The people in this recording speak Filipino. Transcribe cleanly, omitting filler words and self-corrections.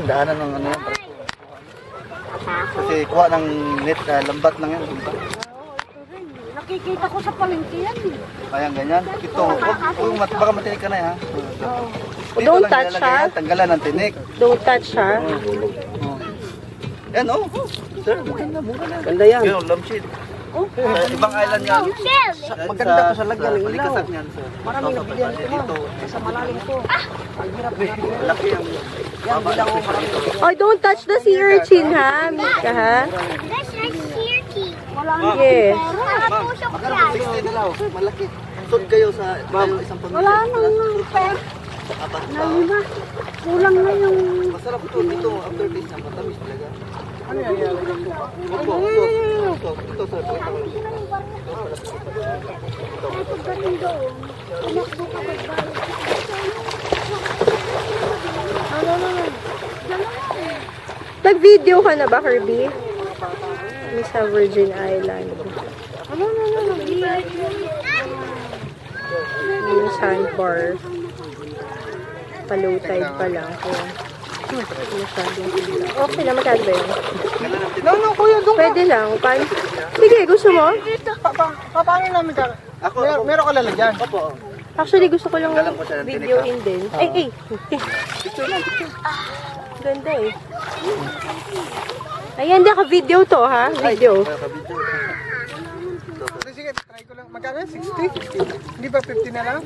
Daanan ng ano yan. Kasi kuha ng net, lambat lang yan. Nakikita ko sa palengke yan. Ayan, ganyan. Ito, baka matinik ka na ha. Don't touch ha. Tanggalan ng tinik. Don't touch ha. Yan sir, maganda, na. Ganda yan. Yan, lampshade. Sa ibang island yan. Maganda to sa lagyan ng ilaw. Malikasak yan, sir. Marami nabigyan ko dito. Sa malalim ko. Ang hirap. Laki ang Yan, bilang ko marami. Oh, don't touch the sea urchin ha, Mika ha. That's nice here, Key. Yes. Nakapusok yan. 60 dilaw, malaki. Sud kayo sa isang pamilya. Wala nang pera. Apat Na lima. Kulang na yung... Masarap to dito, after taste niya, matamis talaga. Ano yan? Opo, ito sir, pakita ko. Pagdating doon, tumakbo ka magbalik. Nag-video ka na ba, Kirby? Sa Virgin Island. Yung sandbar. Palow tide pa lang. Okay na, magkano ba yun? No, kuya, doon ka. Pwede lang. Sige, gusto mo? Paano namin ka? Meron ka lalagyan. Opo. Actually, gusto ko lang Galang ko siya ng videoin din. Ay! Picture lang, picture. Ganda eh. Ayan, naka-video to ha. Video. Sige, try ko lang. Magkano? 60? Hindi ba 50 na lang?